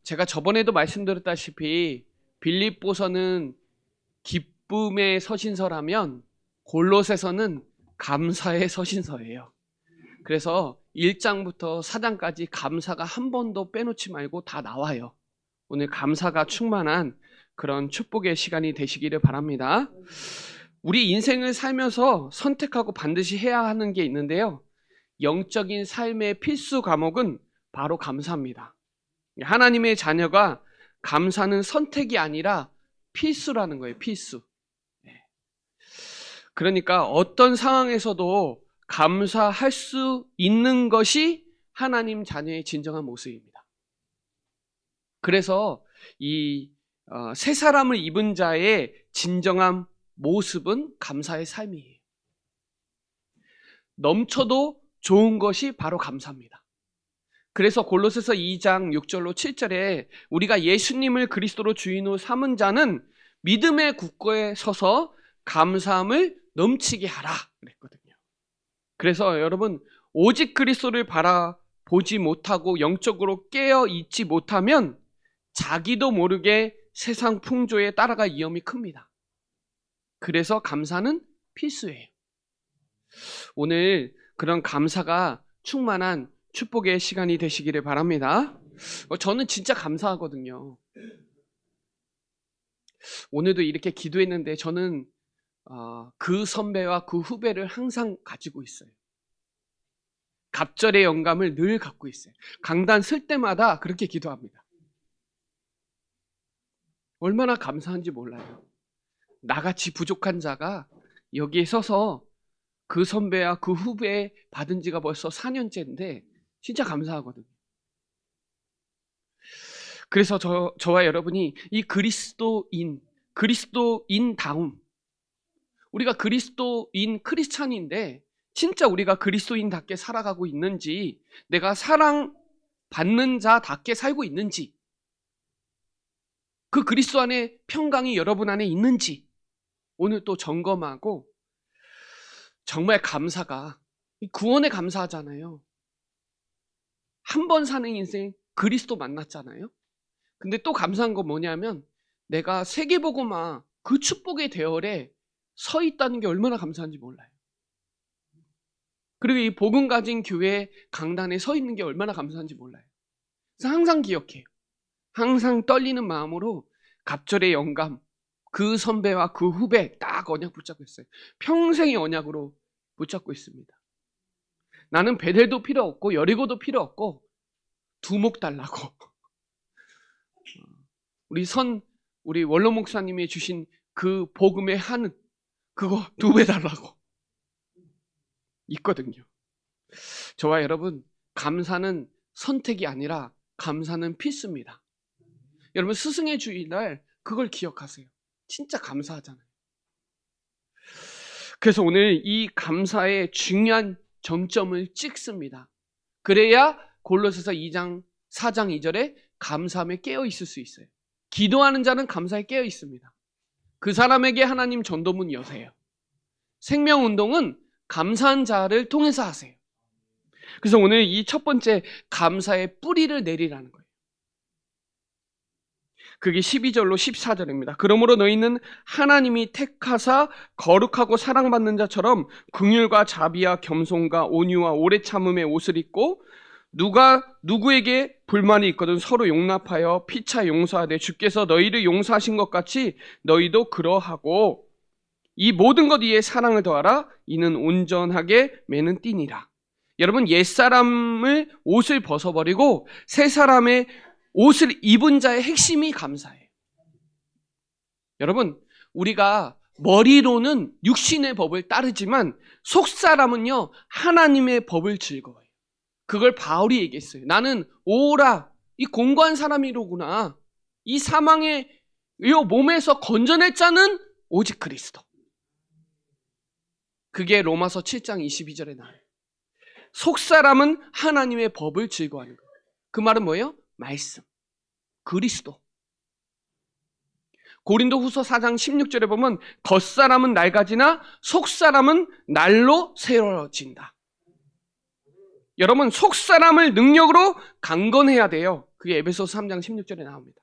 제가 저번에도 말씀드렸다시피 빌립보서는 기쁨의 서신서라면 골로새서는 감사의 서신서예요. 그래서 1장부터 4장까지 감사가 한 번도 빼놓지 말고 다 나와요. 오늘 감사가 충만한 그런 축복의 시간이 되시기를 바랍니다. 우리 인생을 살면서 선택하고 반드시 해야 하는 게 있는데요. 영적인 삶의 필수 과목은 바로 감사입니다. 하나님의 자녀가 감사는 선택이 아니라 필수라는 거예요. 필수. 그러니까 어떤 상황에서도 감사할 수 있는 것이 하나님 자녀의 진정한 모습입니다. 그래서 이 새 사람을 입은 자의 진정한 모습은 감사의 삶이에요. 넘쳐도 좋은 것이 바로 감사입니다. 그래서 골로새서 2장 6절로 7절에 우리가 예수님을 그리스도로 주인으로 삼은 자는 믿음의 굳건에 서서 감사함을 넘치게 하라 그랬거든요. 그래서 여러분, 오직 그리스도를 바라보지 못하고 영적으로 깨어 있지 못하면 자기도 모르게 세상 풍조에 따라갈 위험이 큽니다. 그래서 감사는 필수예요. 오늘 그런 감사가 충만한 축복의 시간이 되시기를 바랍니다. 저는 진짜 감사하거든요. 오늘도 이렇게 기도했는데 저는 그 선배와 그 후배를 항상 가지고 있어요. 갑절의 영감을 늘 갖고 있어요. 강단 쓸 때마다 그렇게 기도합니다. 얼마나 감사한지 몰라요. 나같이 부족한 자가 여기에 서서 그 선배와 그 후배 받은 지가 벌써 4년째인데 진짜 감사하거든요. 그래서 저와 여러분이 이 그리스도인다움, 우리가 그리스도인 크리스찬인데 진짜 우리가 그리스도인답게 살아가고 있는지, 내가 사랑받는 자답게 살고 있는지, 그 그리스도 안에 평강이 여러분 안에 있는지 오늘 또 점검하고, 정말 감사가 구원에 감사하잖아요. 한 번 사는 인생 그리스도 만났잖아요. 근데 또 감사한 건 뭐냐면 내가 세계복음화 그 축복의 대열에 서 있다는 게 얼마나 감사한지 몰라요. 그리고 이 복음 가진 교회 강단에 서 있는 게 얼마나 감사한지 몰라요. 그래서 항상 기억해요. 항상 떨리는 마음으로 갑절의 영감, 그 선배와 그 후배 딱 언약 붙잡고 있어요. 평생의 언약으로 붙잡고 있습니다. 나는 베델도 필요 없고 여리고도 필요 없고 두목 달라고. 우리 원로 목사님이 주신 그 복음의 한은 그거 2배 달라고 있거든요. 저와 여러분, 감사는 선택이 아니라 감사는 필수입니다. 여러분, 스승의 주일날 그걸 기억하세요. 진짜 감사하잖아요. 그래서 오늘 이 감사의 중요한 정점을 찍습니다. 그래야 골로새서 2장 4장 2절에 감사함에 깨어 있을 수 있어요. 기도하는 자는 감사에 깨어 있습니다. 그 사람에게 하나님 전도문 여세요. 생명운동은 감사한 자를 통해서 하세요. 그래서 오늘 이 첫 번째 감사의 뿌리를 내리라는 거예요. 그게 12절로 14절입니다. 그러므로 너희는 하나님이 택하사 거룩하고 사랑받는 자처럼 긍휼과 자비와 겸손과 온유와 오래 참음의 옷을 입고, 누가 누구에게 불만이 있거든 서로 용납하여 피차 용서하되 주께서 너희를 용서하신 것 같이 너희도 그러하고, 이 모든 것 위에 사랑을 더하라. 이는 온전하게 매는 띠니라. 여러분, 옛사람을 옷을 벗어버리고 새 사람의 옷을 입은 자의 핵심이 감사예요. 여러분, 우리가 머리로는 육신의 법을 따르지만 속사람은요 하나님의 법을 즐거워해요. 그걸 바울이 얘기했어요. 나는 오라, 이 공고한 사람이로구나. 이 사망의 이 몸에서 건져낼 자는 오직 그리스도. 그게 로마서 7장 22절에 나와요. 속사람은 하나님의 법을 즐거워하는 거예요. 그 말은 뭐예요? 말씀, 그리스도. 고린도후서 4장 16절에 보면 겉사람은 낡아지나 속사람은 날로 새로워진다. 여러분, 속 사람을 능력으로 강건해야 돼요. 그게 에베소서 3장 16절에 나옵니다.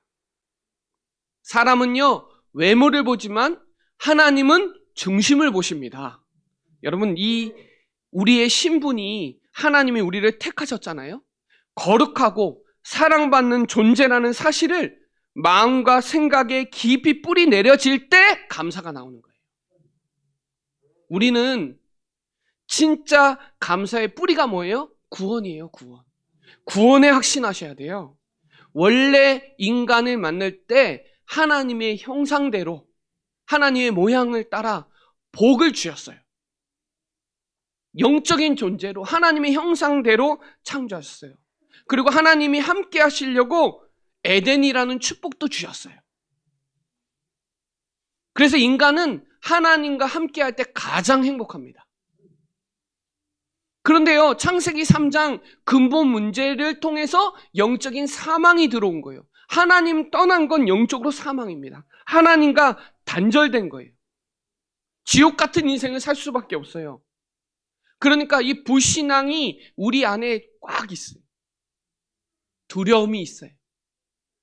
사람은요, 외모를 보지만 하나님은 중심을 보십니다. 여러분, 우리의 신분이 하나님이 우리를 택하셨잖아요. 거룩하고 사랑받는 존재라는 사실을 마음과 생각에 깊이 뿌리 내려질 때 감사가 나오는 거예요. 우리는 진짜 감사의 뿌리가 뭐예요? 구원이에요, 구원. 구원에 확신하셔야 돼요. 원래 인간을 만날 때 하나님의 형상대로, 하나님의 모양을 따라 복을 주셨어요. 영적인 존재로 하나님의 형상대로 창조하셨어요. 그리고 하나님이 함께 하시려고 에덴이라는 축복도 주셨어요. 그래서 인간은 하나님과 함께 할 때 가장 행복합니다. 그런데요, 창세기 3장 근본 문제를 통해서 영적인 사망이 들어온 거예요. 하나님 떠난 건 영적으로 사망입니다. 하나님과 단절된 거예요. 지옥 같은 인생을 살 수밖에 없어요. 그러니까 이 불신앙이 우리 안에 꽉 있어요. 두려움이 있어요.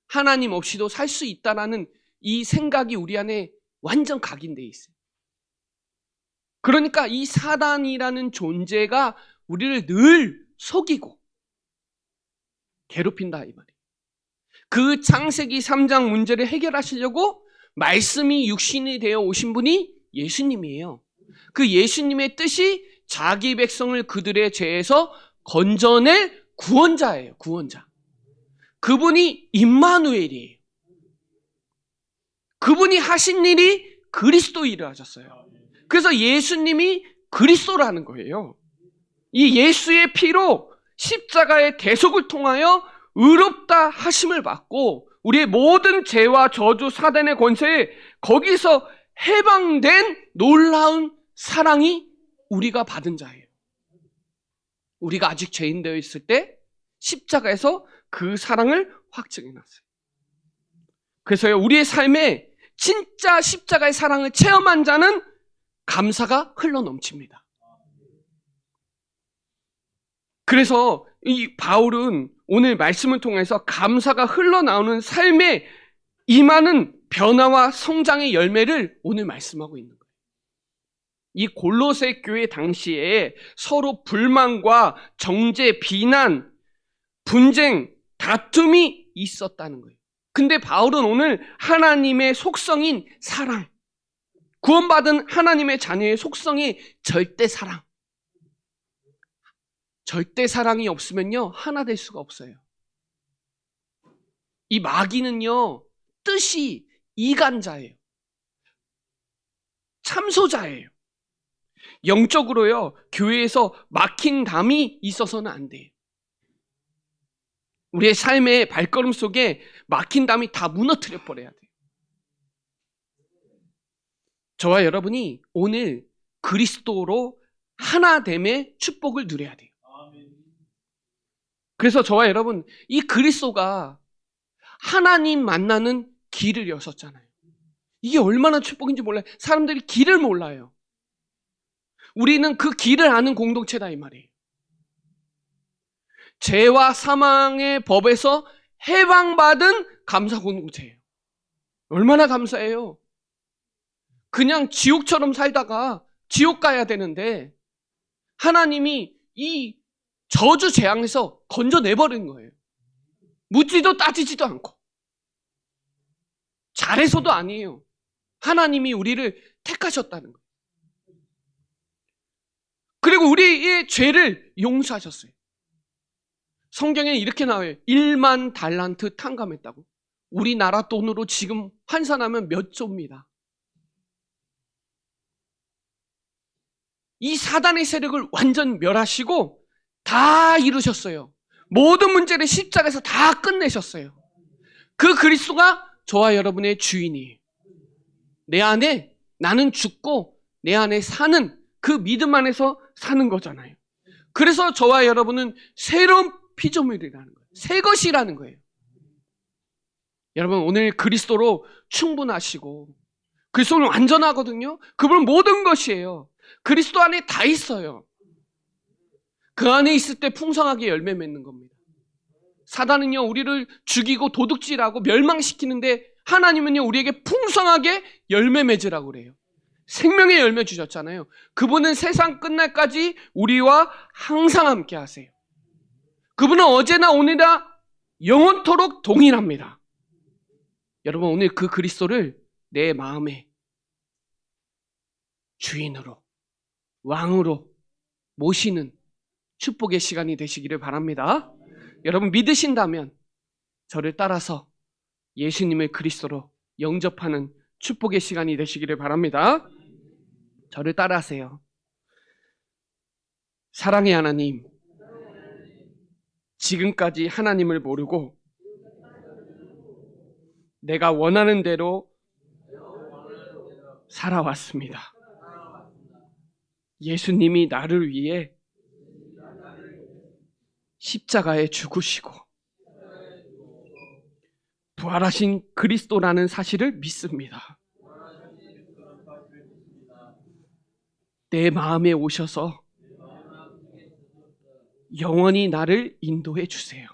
하나님 없이도 살 수 있다라는 이 생각이 우리 안에 완전 각인돼 있어요. 그러니까 이 사단이라는 존재가 우리를 늘 속이고 괴롭힌다 이 말이에요. 그 창세기 3장 문제를 해결하시려고 말씀이 육신이 되어 오신 분이 예수님이에요. 그 예수님의 뜻이 자기 백성을 그들의 죄에서 건져낼 구원자예요. 구원자. 그분이 임마누엘이에요. 그분이 하신 일이 그리스도 일을 하셨어요. 그래서 예수님이 그리스도라는 거예요. 이 예수의 피로 십자가의 대속을 통하여 의롭다 하심을 받고 우리의 모든 죄와 저주 사단의 권세에 거기서 해방된 놀라운 사랑이 우리가 받은 자예요. 우리가 아직 죄인 되어 있을 때 십자가에서 그 사랑을 확증해 놨어요. 그래서요, 우리의 삶에 진짜 십자가의 사랑을 체험한 자는 감사가 흘러 넘칩니다. 그래서 이 바울은 오늘 말씀을 통해서 감사가 흘러나오는 삶에 임하는 변화와 성장의 열매를 오늘 말씀하고 있는 거예요. 이 골로새 교회 당시에 서로 불만과 정죄, 비난, 분쟁, 다툼이 있었다는 거예요. 근데 바울은 오늘 하나님의 속성인 사랑, 구원받은 하나님의 자녀의 속성이 절대 사랑. 절대 사랑이 없으면요, 하나 될 수가 없어요. 이 마귀는요, 뜻이 이간자예요. 참소자예요. 영적으로요, 교회에서 막힌 담이 있어서는 안 돼요. 우리의 삶의 발걸음 속에 막힌 담이 다 무너뜨려 버려야 돼요. 저와 여러분이 오늘 그리스도로 하나됨의 축복을 누려야 돼요. 그래서 저와 여러분, 이 그리스도가 하나님 만나는 길을 여셨잖아요. 이게 얼마나 축복인지 몰라요. 사람들이 길을 몰라요. 우리는 그 길을 아는 공동체다 이 말이에요. 죄와 사망의 법에서 해방받은 감사 공동체예요. 얼마나 감사해요. 그냥 지옥처럼 살다가 지옥 가야 되는데 하나님이 이 저주 재앙에서 건져내버린 거예요. 묻지도 따지지도 않고. 잘해서도 아니에요. 하나님이 우리를 택하셨다는 거예요. 그리고 우리의 죄를 용서하셨어요. 성경에 이렇게 나와요. 1만 달란트 탕감했다고. 우리나라 돈으로 지금 환산하면 몇 조입니다. 이 사단의 세력을 완전 멸하시고 다 이루셨어요. 모든 문제를 십자가에서 다 끝내셨어요. 그 그리스도가 저와 여러분의 주인이에요. 내 안에 나는 죽고 내 안에 사는 그 믿음 안에서 사는 거잖아요. 그래서 저와 여러분은 새로운 피조물이라는 거예요. 새 것이라는 거예요. 여러분, 오늘 그리스도로 충분하시고 그리스도는 완전하거든요. 그분은 모든 것이에요. 그리스도 안에 다 있어요. 그 안에 있을 때 풍성하게 열매 맺는 겁니다. 사단은요, 우리를 죽이고 도둑질하고 멸망시키는데 하나님은요, 우리에게 풍성하게 열매 맺으라고 그래요. 생명의 열매 주셨잖아요. 그분은 세상 끝날까지 우리와 항상 함께 하세요. 그분은 어제나 오늘이나 영원토록 동일합니다. 여러분, 오늘 그 그리스도를 내 마음에 주인으로, 왕으로 모시는 축복의 시간이 되시기를 바랍니다. 여러분, 믿으신다면 저를 따라서 예수님을 그리스도로 영접하는 축복의 시간이 되시기를 바랍니다. 저를 따라하세요. 사랑의 하나님, 지금까지 하나님을 모르고 내가 원하는 대로 살아왔습니다. 예수님이 나를 위해 십자가에 죽으시고 부활하신 그리스도라는 사실을 믿습니다. 내 마음에 오셔서 영원히 나를 인도해 주세요.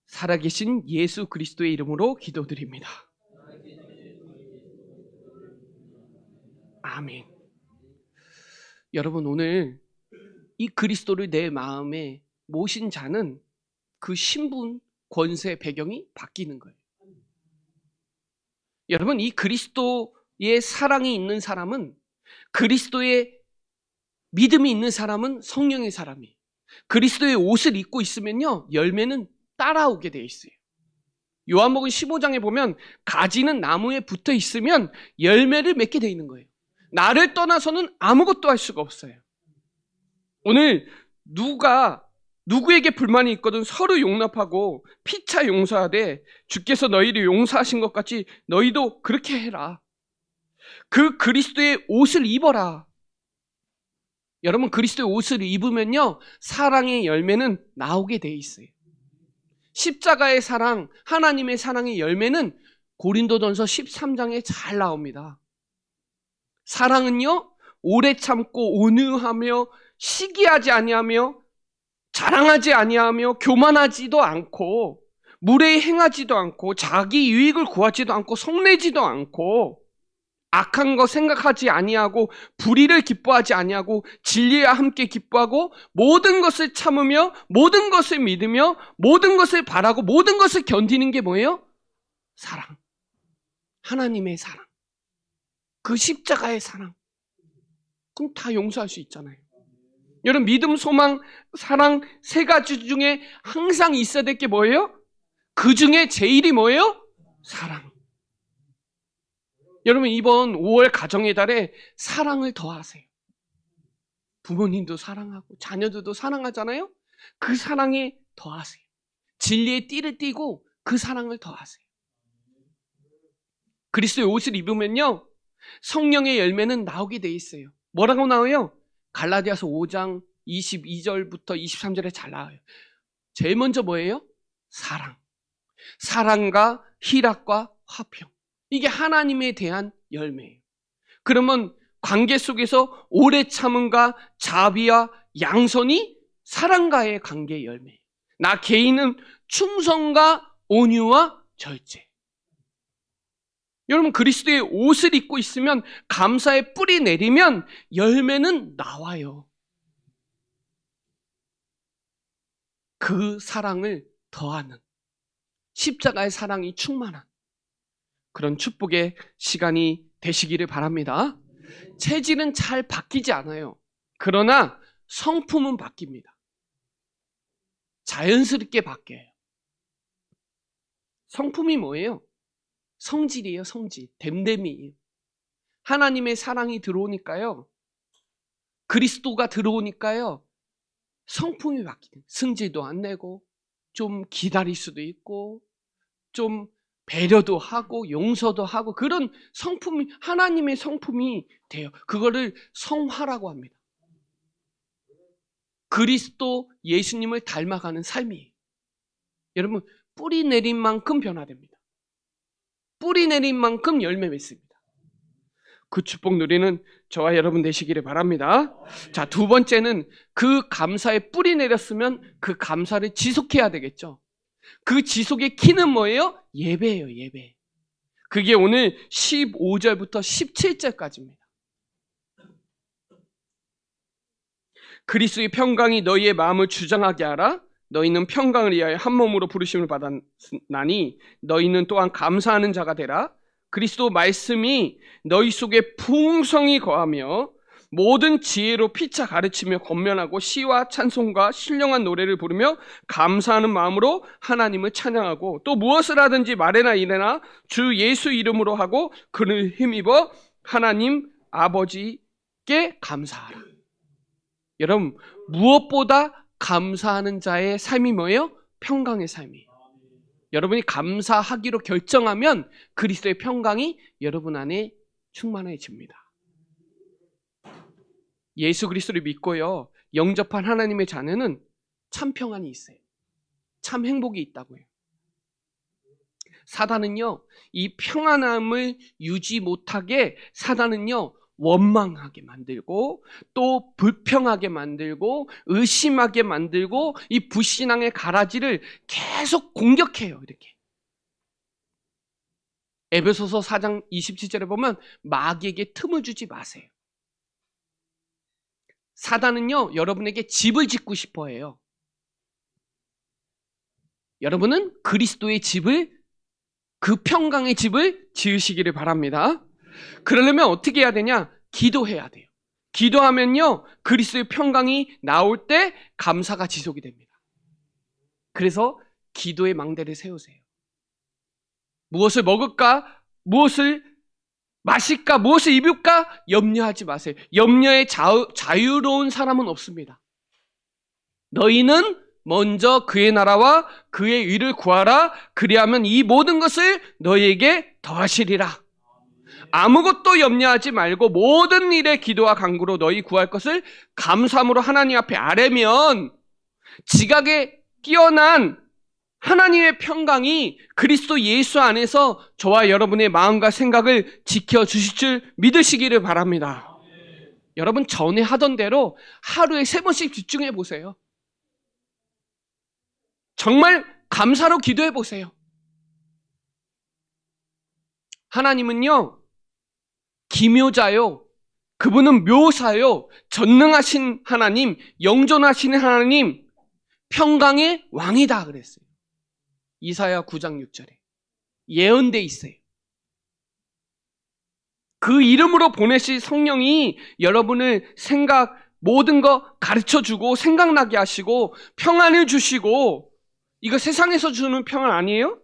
살아계신 예수 그리스도의 이름으로 기도드립니다. 아멘. 여러분, 오늘 이 그리스도를 내 마음에 모신 자는 그 신분, 권세, 배경이 바뀌는 거예요. 여러분, 이 그리스도의 사랑이 있는 사람은, 그리스도의 믿음이 있는 사람은 성령의 사람이, 그리스도의 옷을 입고 있으면요, 열매는 따라오게 돼 있어요. 요한복음 15장에 보면 가지는 나무에 붙어 있으면 열매를 맺게 돼 있는 거예요. 나를 떠나서는 아무것도 할 수가 없어요. 오늘 누구에게 불만이 있거든 서로 용납하고 피차 용서하되 주께서 너희를 용서하신 것 같이 너희도 그렇게 해라. 그 그리스도의 옷을 입어라. 여러분, 그리스도의 옷을 입으면요, 사랑의 열매는 나오게 돼 있어요. 십자가의 사랑, 하나님의 사랑의 열매는 고린도전서 13장에 잘 나옵니다. 사랑은요, 오래 참고 온유하며 시기하지 아니하며 자랑하지 아니하며 교만하지도 않고 무례히 행하지도 않고 자기 유익을 구하지도 않고 성내지도 않고 악한 거 생각하지 아니하고 불의를 기뻐하지 아니하고 진리와 함께 기뻐하고 모든 것을 참으며 모든 것을 믿으며 모든 것을 바라고 모든 것을 견디는 게 뭐예요? 사랑. 하나님의 사랑. 그 십자가의 사랑. 그럼 다 용서할 수 있잖아요. 여러분, 믿음, 소망, 사랑 세 가지 중에 항상 있어야 될 게 뭐예요? 그 중에 제일이 뭐예요? 사랑. 여러분, 이번 5월 가정의 달에 사랑을 더하세요. 부모님도 사랑하고 자녀들도 사랑하잖아요. 그 사랑에 더하세요. 진리의 띠를 띠고 그 사랑을 더하세요. 그리스도의 옷을 입으면요, 성령의 열매는 나오게 돼 있어요. 뭐라고 나와요? 갈라디아서 5장 22절부터 23절에 잘 나와요. 제일 먼저 뭐예요? 사랑. 사랑과 희락과 화평. 이게 하나님에 대한 열매예요. 그러면 관계 속에서 오래 참음과 자비와 양선이 사랑과의 관계의 열매예요. 나 개인은 충성과 온유와 절제. 여러분, 그리스도의 옷을 입고 있으면, 감사의 뿌리 내리면 열매는 나와요. 그 사랑을 더하는, 십자가의 사랑이 충만한 그런 축복의 시간이 되시기를 바랍니다. 체질은 잘 바뀌지 않아요. 그러나 성품은 바뀝니다. 자연스럽게 바뀌어요. 성품이 뭐예요? 성질이에요, 성질. 됨됨이에요. 하나님의 사랑이 들어오니까요, 그리스도가 들어오니까요, 성품이 바뀌는. 승질도 안 내고, 좀 기다릴 수도 있고, 좀 배려도 하고 용서도 하고, 그런 성품이, 하나님의 성품이 돼요. 그거를 성화라고 합니다. 그리스도 예수님을 닮아가는 삶이에요. 여러분, 뿌리 내린 만큼 변화됩니다. 뿌리 내린 만큼 열매 맺습니다. 그 축복 누리는 저와 여러분 되시기를 바랍니다. 자, 두 번째는 그 감사에 뿌리 내렸으면 그 감사를 지속해야 되겠죠. 그 지속의 키는 뭐예요? 예배예요, 예배. 그게 오늘 15절부터 17절까지입니다. 그리스도의 평강이 너희의 마음을 주장하게 하라. 너희는 평강을 위하여 한 몸으로 부르심을 받았나니 너희는 또한 감사하는 자가 되라. 그리스도 말씀이 너희 속에 풍성히 거하며 모든 지혜로 피차 가르치며 권면하고 시와 찬송과 신령한 노래를 부르며 감사하는 마음으로 하나님을 찬양하고 또 무엇을 하든지 말에나 이래나 주 예수 이름으로 하고 그를 힘입어 하나님 아버지께 감사하라. 여러분, 무엇보다 감사하는 자의 삶이 뭐예요? 평강의 삶이에요. 여러분이 감사하기로 결정하면 그리스도의 평강이 여러분 안에 충만해집니다. 예수 그리스도를 믿고요, 영접한 하나님의 자녀는 참 평안이 있어요. 참 행복이 있다고요. 사단은요, 이 평안함을 유지 못하게 사단은요, 원망하게 만들고 또 불평하게 만들고 의심하게 만들고 이 불신앙의 가라지를 계속 공격해요. 이렇게 에베소서 4장 27절에 보면 마귀에게 틈을 주지 마세요. 사단은요, 여러분에게 집을 짓고 싶어 해요. 여러분은 그리스도의 집을, 그 평강의 집을 지으시기를 바랍니다. 그러려면 어떻게 해야 되냐? 기도해야 돼요. 기도하면요, 그리스도의 평강이 나올 때 감사가 지속이 됩니다. 그래서 기도의 망대를 세우세요. 무엇을 먹을까? 무엇을 마실까? 무엇을 입을까? 염려하지 마세요. 염려에 자유로운 사람은 없습니다. 너희는 먼저 그의 나라와 그의 의를 구하라. 그리하면 이 모든 것을 너희에게 더하시리라. 아무것도 염려하지 말고 모든 일에 기도와 간구로 너희 구할 것을 감사함으로 하나님 앞에 아뢰면 지각에 뛰어난 하나님의 평강이 그리스도 예수 안에서 저와 여러분의 마음과 생각을 지켜주실 줄 믿으시기를 바랍니다. 여러분, 전에 하던 대로 하루에 3번씩 집중해 보세요. 정말 감사로 기도해 보세요. 하나님은요, 기묘자요, 그분은 묘사요, 전능하신 하나님, 영존하시는 하나님, 평강의 왕이다 그랬어요. 이사야 9장 6절에 예언돼 있어요. 그 이름으로 보내실 성령이 여러분을 모든 거 가르쳐주고 생각나게 하시고 평안을 주시고, 이거 세상에서 주는 평안 아니에요?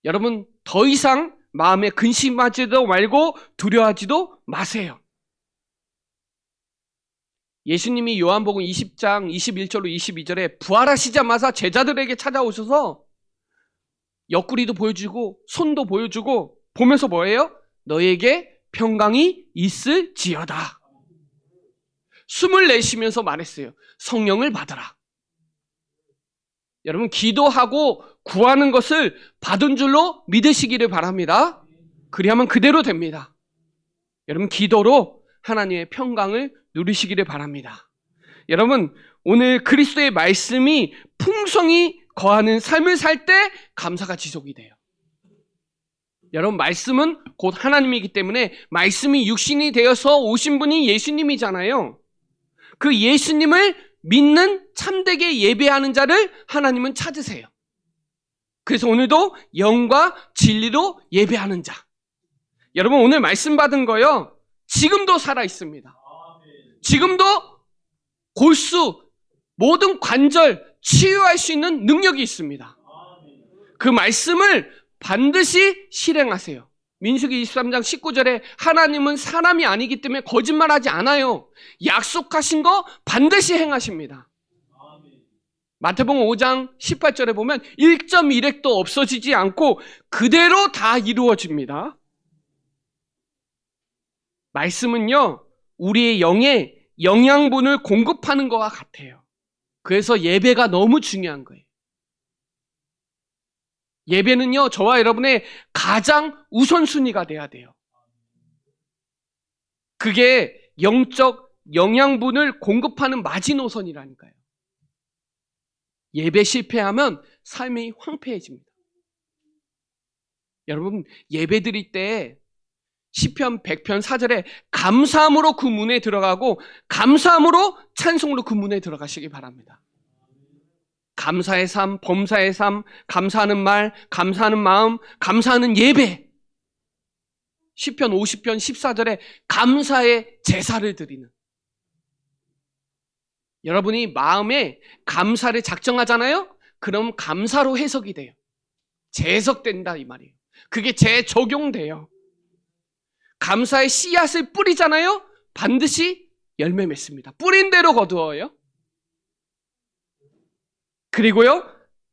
여러분, 더 이상 마음에 근심하지도 말고 두려워하지도 마세요. 예수님이 요한복음 20장 21절로 22절에 부활하시자마자 제자들에게 찾아오셔서 옆구리도 보여주고 손도 보여주고 보면서 뭐예요? 너에게 평강이 있을지어다. 숨을 내쉬면서 말했어요. 성령을 받아라. 여러분, 기도하고 구하는 것을 받은 줄로 믿으시기를 바랍니다. 그리하면 그대로 됩니다. 여러분, 기도로 하나님의 평강을 누리시기를 바랍니다. 여러분, 오늘 그리스도의 말씀이 풍성히 거하는 삶을 살 때 감사가 지속이 돼요. 여러분, 말씀은 곧 하나님이기 때문에 말씀이 육신이 되어서 오신 분이 예수님이잖아요. 그 예수님을 믿는 참되게 예배하는 자를 하나님은 찾으세요. 그래서 오늘도 영과 진리로 예배하는 자. 여러분, 오늘 말씀 받은 거요, 지금도 살아 있습니다. 지금도 골수, 모든 관절 치유할 수 있는 능력이 있습니다. 그 말씀을 반드시 실행하세요. 민수기 23장 19절에 하나님은 사람이 아니기 때문에 거짓말하지 않아요. 약속하신 거 반드시 행하십니다. 마태복음 5장 18절에 보면 1.1획도 없어지지 않고 그대로 다 이루어집니다. 말씀은요, 우리의 영에 영양분을 공급하는 것과 같아요. 그래서 예배가 너무 중요한 거예요. 예배는요, 저와 여러분의 가장 우선순위가 돼야 돼요. 그게 영적 영양분을 공급하는 마지노선이라니까요. 예배 실패하면 삶이 황폐해집니다. 여러분, 예배 드릴 때 시편 100편 4절에 감사함으로 그 문에 들어가고 감사함으로 찬송으로 그 문에 들어가시기 바랍니다. 감사의 삶, 범사의 삶, 감사하는 말, 감사하는 마음, 감사하는 예배. 시편 50편 14절에 감사의 제사를 드리는. 여러분이 마음에 감사를 작정하잖아요? 그럼 감사로 해석이 돼요. 재해석된다 이 말이에요. 그게 재적용돼요. 감사의 씨앗을 뿌리잖아요? 반드시 열매 맺습니다. 뿌린 대로 거두어요. 그리고요,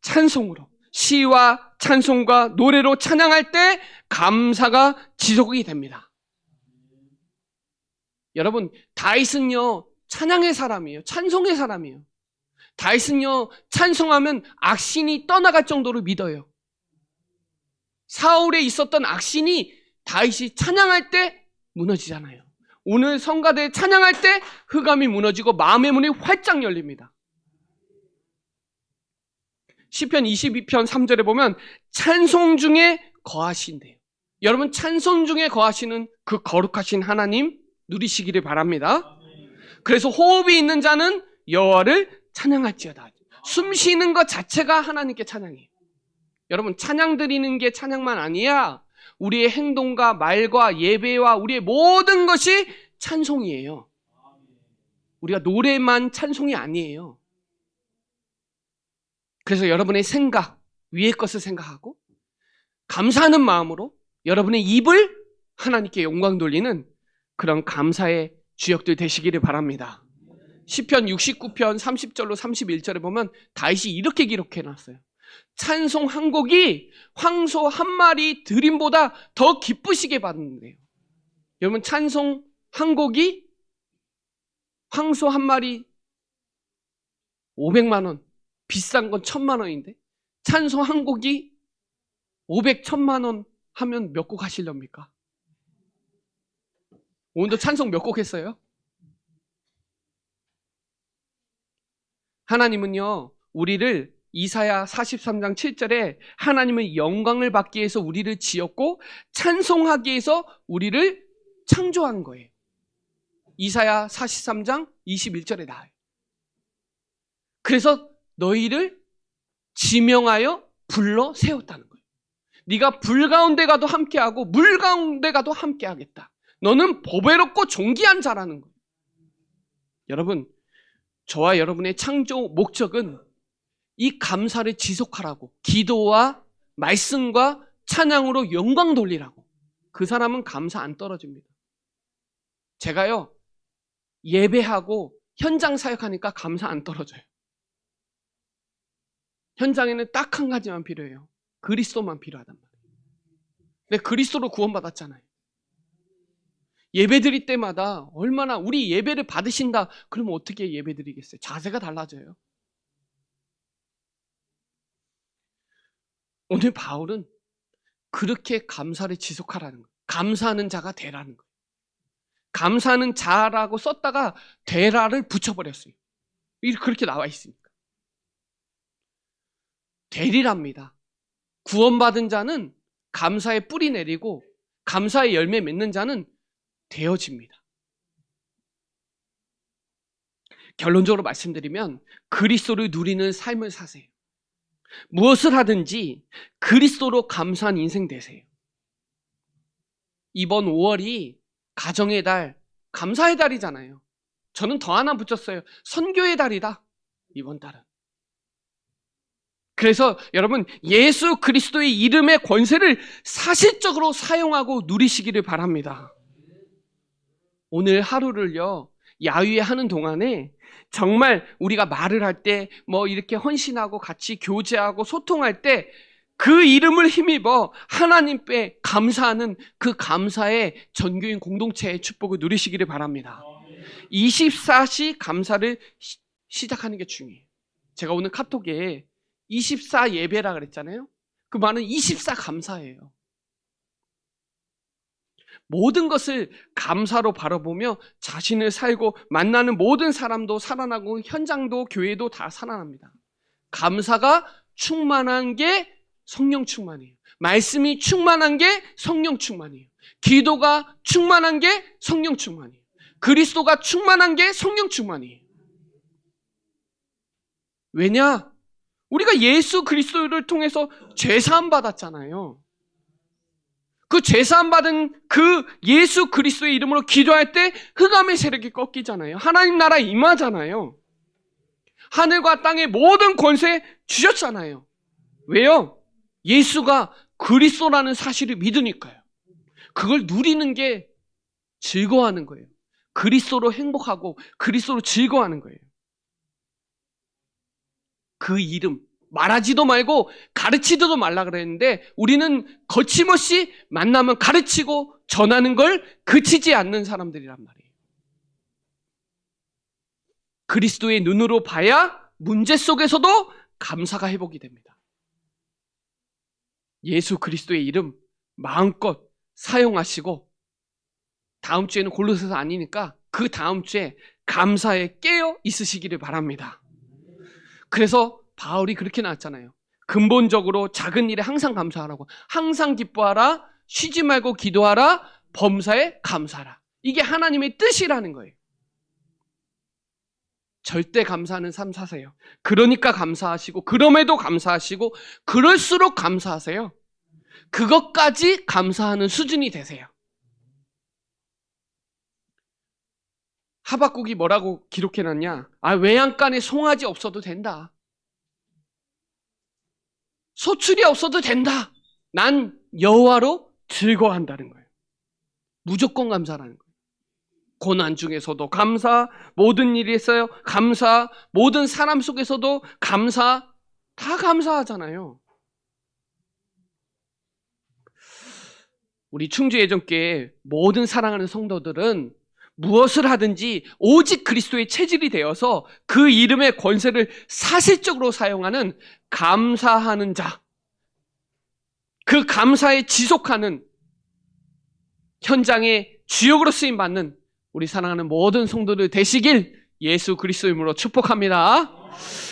찬송으로, 시와 찬송과 노래로 찬양할 때 감사가 지속이 됩니다. 여러분, 다윗은요, 찬양의 사람이에요. 찬송의 사람이에요. 다윗은요, 찬송하면 악신이 떠나갈 정도로 믿어요. 사울에 있었던 악신이 다윗이 찬양할 때 무너지잖아요. 오늘 성가대 찬양할 때 흑암이 무너지고 마음의 문이 활짝 열립니다. 시편 22편 3절에 보면 찬송 중에 거하신대요. 여러분, 찬송 중에 거하시는 그 거룩하신 하나님 누리시기를 바랍니다. 그래서 호흡이 있는 자는 여호와를 찬양할지어다. 숨 쉬는 것 자체가 하나님께 찬양이에요. 여러분, 찬양 드리는 게 찬양만 아니야. 우리의 행동과 말과 예배와 우리의 모든 것이 찬송이에요. 우리가 노래만 찬송이 아니에요. 그래서 여러분의 생각, 위의 것을 생각하고 감사하는 마음으로 여러분의 입을 하나님께 영광 돌리는 그런 감사의 주역들 되시기를 바랍니다. 시편 69편 30절로 31절에 보면 다윗이 이렇게 기록해놨어요. 찬송 한 곡이 황소 한 마리 드림보다 더 기쁘시게 받는데요. 여러분, 찬송 한 곡이 황소 한 마리 500만 원, 비싼 건 1000만 원인데 찬송 한 곡이 500, 1000만 원 하면 몇 곡 하시렵니까? 오늘도 찬송 몇 곡 했어요? 하나님은요, 우리를 이사야 43장 7절에 하나님은 영광을 받기 위해서 우리를 지었고 찬송하기 위해서 우리를 창조한 거예요. 이사야 43장 21절에 나와요. 그래서 너희를 지명하여 불러 세웠다는 거예요. 네가 불 가운데 가도 함께하고 물 가운데 가도 함께하겠다. 너는 보배롭고 존귀한 자라는 거예요. 여러분, 저와 여러분의 창조 목적은 이 감사를 지속하라고, 기도와 말씀과 찬양으로 영광 돌리라고. 그 사람은 감사 안 떨어집니다. 제가요, 예배하고 현장 사역하니까 감사 안 떨어져요. 현장에는 딱 한 가지만 필요해요. 그리스도만 필요하단 말이에요. 근데 그리스도로 구원받았잖아요. 예배 드릴 때마다 얼마나 우리 예배를 받으신다. 그러면 어떻게 예배 드리겠어요? 자세가 달라져요. 오늘 바울은 그렇게 감사를 지속하라는 거예요. 감사하는 자가 되라는 거예요. 감사하는 자라고 썼다가 되라를 붙여버렸어요. 그렇게 나와 있으니까. 되리랍니다. 구원받은 자는 감사의 뿌리 내리고 감사의 열매 맺는 자는 되어집니다. 결론적으로 말씀드리면 그리스도를 누리는 삶을 사세요. 무엇을 하든지 그리스도로 감사한 인생 되세요. 이번 5월이 가정의 달, 감사의 달이잖아요. 저는 더 하나 붙였어요. 선교의 달이다, 이번 달은. 그래서 여러분, 예수 그리스도의 이름의 권세를 사실적으로 사용하고 누리시기를 바랍니다. 오늘 하루를요, 야유회 하는 동안에 정말 우리가 말을 할 때 뭐 이렇게 헌신하고 같이 교제하고 소통할 때 그 이름을 힘입어 하나님께 감사하는 그 감사의 전교인 공동체의 축복을 누리시기를 바랍니다. 24시 감사를 시작하는 게 중요해요. 제가 오늘 카톡에 24 예배라 그랬잖아요. 그 말은 24 감사예요. 모든 것을 감사로 바라보며 자신을 살고 만나는 모든 사람도 살아나고 현장도 교회도 다 살아납니다. 감사가 충만한 게 성령 충만이에요. 말씀이 충만한 게 성령 충만이에요. 기도가 충만한 게 성령 충만이에요. 그리스도가 충만한 게 성령 충만이에요. 왜냐? 우리가 예수 그리스도를 통해서 죄사함 받았잖아요. 그 죄사함 받은 그 예수 그리스도의 이름으로 기도할 때 흑암의 세력이 꺾이잖아요. 하나님 나라 임하잖아요. 하늘과 땅의 모든 권세 주셨잖아요. 왜요? 예수가 그리스도라는 사실을 믿으니까요. 그걸 누리는 게 즐거워하는 거예요. 그리스도로 행복하고 그리스도로 즐거워하는 거예요. 그 이름 말하지도 말고 가르치지도 말라 그랬는데 우리는 거침없이 만나면 가르치고 전하는 걸 그치지 않는 사람들이란 말이에요. 그리스도의 눈으로 봐야 문제 속에서도 감사가 회복이 됩니다. 예수 그리스도의 이름 마음껏 사용하시고 다음 주에는 골로새서 아니니까 그 다음 주에 감사에 깨어 있으시기를 바랍니다. 그래서 바울이 그렇게 나왔잖아요. 근본적으로 작은 일에 항상 감사하라고. 항상 기뻐하라, 쉬지 말고 기도하라, 범사에 감사하라. 이게 하나님의 뜻이라는 거예요. 절대 감사하는 삶 사세요. 그러니까 감사하시고 그럼에도 감사하시고 그럴수록 감사하세요. 그것까지 감사하는 수준이 되세요. 하박국이 뭐라고 기록해놨냐? 외양간에 송아지 없어도 된다. 소출이 없어도 된다. 난 여호와로 즐거워한다는 거예요. 무조건 감사라는 거예요. 고난 중에서도 감사, 모든 일이 있어요. 감사, 모든 사람 속에서도 감사, 다 감사하잖아요. 우리 충주예전교회 모든 사랑하는 성도들은 무엇을 하든지 오직 그리스도의 체질이 되어서 그 이름의 권세를 사실적으로 사용하는 감사하는 자, 그 감사에 지속하는 현장의 주역으로 쓰임받는 우리 사랑하는 모든 성도들 되시길 예수 그리스도 이름으로 축복합니다.